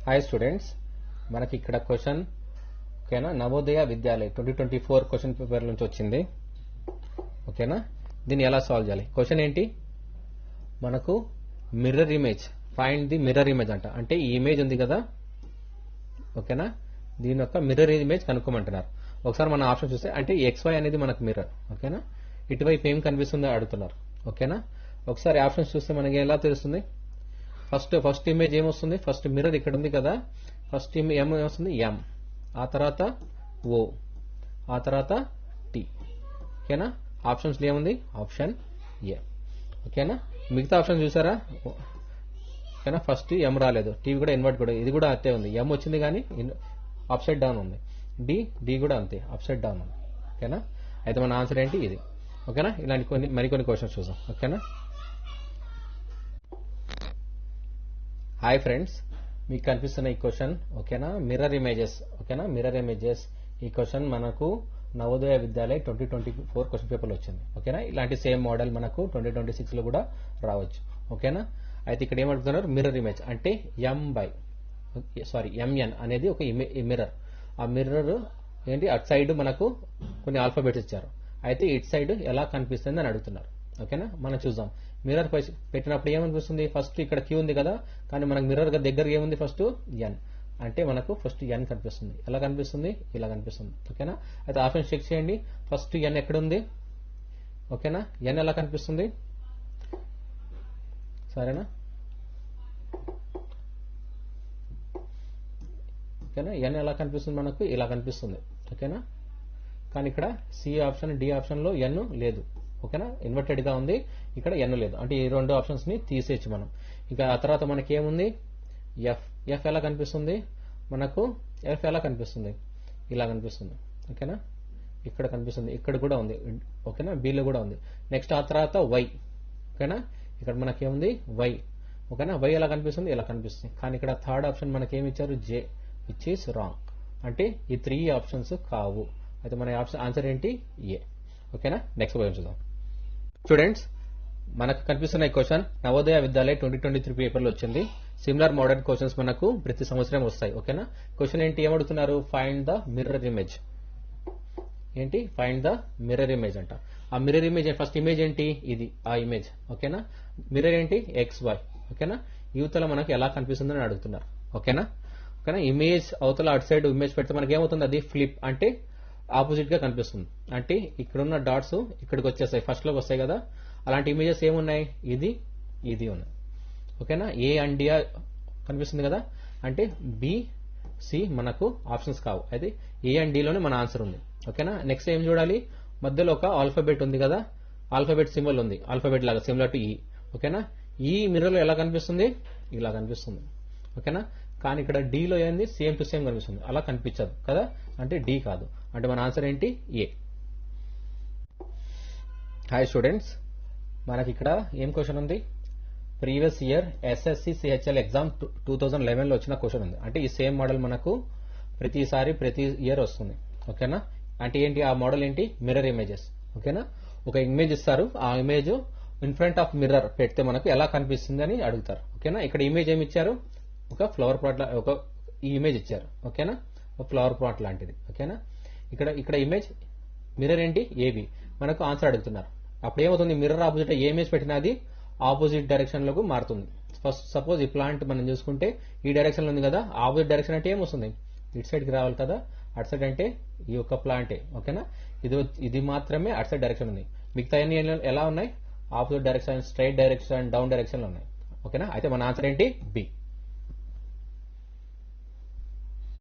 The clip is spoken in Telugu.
హాయ్ స్టూడెంట్స్, మనకి ఇక్కడ క్వశ్చన్ ఓకేనా, నవోదయ విద్యాలయ 2024 క్వశ్చన్ పేపర్ నుంచి వచ్చింది. ఓకేనా, దీన్ని ఎలా సాల్వ్ చేయాలి? క్వశ్చన్ ఏంటి? మనకు mirror image, find the mirror image అంట. అంటే ఈ ఇమేజ్ ఉంది కదా, ఓకేనా, దీని యొక్క మిర్రర్ ఇమేజ్ కనుక్కోమంటున్నారు. ఒకసారి మన ఆప్షన్ చూస్తే అంటే XY అనేది మనకు మిర్రర్. ఓకేనా, ఇటువైపు ఏం కనిపిస్తుందో అడుగుతున్నారు. ఓకేనా, ఒకసారి ఆప్షన్స్ చూస్తే మనకి ఎలా తెలుస్తుంది? ఫస్ట్ ఇమేజ్ ఏమొస్తుంది? ఫస్ట్ మిర్రర్ ఇక్కడ ఉంది కదా, ఫస్ట్ ఏమొస్తుంది? M, ఆ తర్వాత O, ఆ తర్వాత T. ఓకేనా, ఆప్షన్స్ ఏముంది? Option A. ఓకేనా, మిగతా ఆప్షన్ చూసారా? ఓకేనా, ఫస్ట్ M రాలేదు, T కూడా ఇన్వర్ట్ కూడా, ఇది కూడా అంతే ఉంది. M వచ్చింది కానీ అప్ సైడ్ డౌన్ ఉంది. D కూడా అంతే, అప్ సైడ్ డౌన్ ఉంది. ఓకేనా, అయితే మన ఆన్సర్ ఏంటి? ఇది. ఓకేనా, ఇలాంటి మరికొన్ని క్వశ్చన్స్ చూద్దాం. ఓకేనా, హాయ్ ఫ్రెండ్స్, మీకు కనిపిస్తున్న ఈ క్వశ్చన్ ఓకేనా, మిర్రర్ ఇమేజెస్. ఓకేనా, మిర్రర్ ఇమేజెస్. ఈ క్వశ్చన్ మనకు నవోదయ విద్యాలయ 2024 క్వశ్చన్ పేపర్లో వచ్చింది. ఓకేనా, ఇలాంటి సేమ్ మోడల్ మనకు 2026 లో కూడా రావచ్చు. ఓకేనా, అయితే ఇక్కడ ఏమడుగుతున్నారు? మిర్రర్ ఇమేజ్ అంటే MN అనేది ఒక మిర్రర్. ఆ మిర్రర్ ఏంటి? అటు సైడ్ మనకు కొన్ని ఆల్ఫాబెట్స్ ఇచ్చారు. అయితే ఇటు సైడ్ ఎలా కనిపిస్తుంది అని అడుగుతున్నారు. ఓకేనా, మనం చూద్దాం. మిర్రర్ పెట్టినప్పుడు ఏమనిపిస్తుంది? ఫస్ట్ ఇక్కడ Q ఉంది కదా, కానీ మనకు మిర్రర్ దగ్గర ఏముంది? ఫస్ట్ N, అంటే మనకు ఫస్ట్ N కనిపిస్తుంది. ఎలా కనిపిస్తుంది? ఇలా కనిపిస్తుంది. ఓకేనా, అయితే ఆప్షన్ చెక్ చేయండి. ఫస్ట్ N ఎక్కడ ఉంది? ఓకేనా, N ఎలా కనిపిస్తుంది? సరేనా, ఓకేనా, N ఎలా కనిపిస్తుంది? మనకు ఇలా కనిపిస్తుంది. ఓకేనా, కానీ ఇక్కడ C ఆప్షన్, D ఆప్షన్ లో N లేదు. ఓకేనా, ఇన్వర్టెడ్ గా ఉంది, ఇక్కడ N లేదు. అంటే ఈ రెండు ఆప్షన్స్ ని తీసేయచ్చు మనం. ఇక ఆ తర్వాత మనకి ఏముంది? F ఎలా కనిపిస్తుంది? మనకు F ఎలా కనిపిస్తుంది? ఇలా కనిపిస్తుంది. ఓకేనా, ఇక్కడ కనిపిస్తుంది, ఇక్కడ కూడా ఉంది. ఓకేనా, B లో కూడా ఉంది. నెక్స్ట్ ఆ తర్వాత Y. ఓకేనా, ఇక్కడ మనకేముంది? Y. ఓకేనా, Y ఎలా కనిపిస్తుంది? ఇలా కనిపిస్తుంది. కానీ ఇక్కడ థర్డ్ ఆప్షన్ మనకి ఏమి ఇచ్చారు? J, which is wrong. అంటే ఈ 3 ఆప్షన్స్ కావు. అయితే మన ఆన్సర్ ఏంటి? ఏ. ఓకేనా, నెక్స్ట్ క్వశ్చన్ చూద్దాం. స్టూడెంట్స్, మనకు కనిపిస్తున్న ఈ క్వశ్చన్ నవోదయ విద్యాలయ 2023 పేపర్లో వచ్చింది. సిమిలర్ మోడల్ క్వశ్చన్స్ మనకు ప్రతి సంవత్సరం వస్తాయి. ఓకేనా, క్వశ్చన్ ఏంటి? ఏమడుగుతున్నారు? Find the mirror image. ఏంటి? ఫైండ్ ద మిర్రర్ ఇమేజ్ అంట. ఆ మిర్రర్ ఇమేజ్ ఫస్ట్ ఇమేజ్ ఏంటి? ఇది ఆ ఇమేజ్. ఓకేనా, మిర్రర్ ఏంటి? XY. ఓకేనా, యువతల మనకు ఎలా కనిపిస్తుందని అడుగుతున్నారు. ఓకేనా, ఓకేనా, ఇమేజ్ అవతల అటు సైడ్ ఇమేజ్ పెడితే మనకి ఏమవుతుంది? అది ఫ్లిప్, అంటే ఆపోజిట్ గా కనిపిస్తుంది. అంటే ఇక్కడున్న డాట్స్ ఇక్కడికి వచ్చేస్తాయి, ఫస్ట్ లోకి వస్తాయి కదా. అలాంటి ఇమేజెస్ ఏమున్నాయి? ఇది ఉన్నాయి. ఓకేనా, A అండ్ D కనిపిస్తుంది కదా, అంటే B, C మనకు ఆప్షన్స్ కావు. అయితే A అండ్ D లోనే మన ఆన్సర్ ఉంది. ఓకేనా, నెక్స్ట్ ఏం చూడాలి? మధ్యలో ఒక ఆల్ఫాబెట్ ఉంది కదా, ఆల్ఫాబెట్ సింబల్ ఉంది, ఆల్ఫాబెట్ లాగా సిమిలర్ టు E. ఓకేనా, ఈ మిర్రర్ లో ఎలా కనిపిస్తుంది? ఇలా కనిపిస్తుంది. ఓకేనా, కానీ ఇక్కడ D లో ఏంది? సేమ్ టు సేమ్ కనిపిస్తుంది, అలా కనిపించదు కదా, అంటే D కాదు. అంటే మన ఆన్సర్ ఏంటి? ఏ. హాయ్ స్టూడెంట్స్, మనకి ఇక్కడ ఏం క్వశ్చన్ ఉంది? Previous year SSC CHL exam 2011 లో వచ్చిన క్వశ్చన్ ఉంది. అంటే ఈ సేమ్ మోడల్ మనకు ప్రతి ఇయర్ వస్తుంది. ఓకేనా, అంటే ఏంటి ఆ మోడల్ ఏంటి? Mirror images. ఓకేనా, ఒక ఇమేజ్ ఇస్తారు, ఆ image in front of mirror పెడితే మనకు ఎలా కనిపిస్తుంది అని అడుగుతారు. ఓకేనా, ఇక్కడ ఇమేజ్ ఏమి ఇచ్చారు? ఒక ఫ్లవర్ పాట్, ఈ ఇమేజ్ ఇచ్చారు. ఓకేనా, ఒక ఫ్లవర్ పాట్ లాంటిది. ఓకేనా, ఇక్కడ ఇమేజ్ మిర్రర్ ఏంటి? AB. మనకు ఆన్సర్ అడుగుతున్నారు. అప్పుడు ఏమవుతుంది? మిర్రర్ ఆపోజిట్ ఏ ఇమేజ్ పెట్టినా అది ఆపోజిట్ డైరెక్షన్ లోకి మారుతుంది. ఫస్ట్ సపోజ్ ఈ ప్లాంట్ మనం చూసుకుంటే ఈ డైరెక్షన్ లో ఉంది కదా, ఆపోజిట్ డైరెక్షన్ అంటే ఏమొస్తుంది? ఇటు సైడ్ కి రావాలి కదా, అటు సైడ్ అంటే ఈ యొక్క ప్లాంటే. ఓకేనా, ఇది మాత్రమే అటు సైడ్ డైరెక్షన్ ఉంది. మిగతా అన్ని ఎలా ఉన్నాయి? Opposite direction, straight direction, down direction లో ఉన్నాయి. ఓకేనా, అయితే మన ఆన్సర్ ఏంటి? B.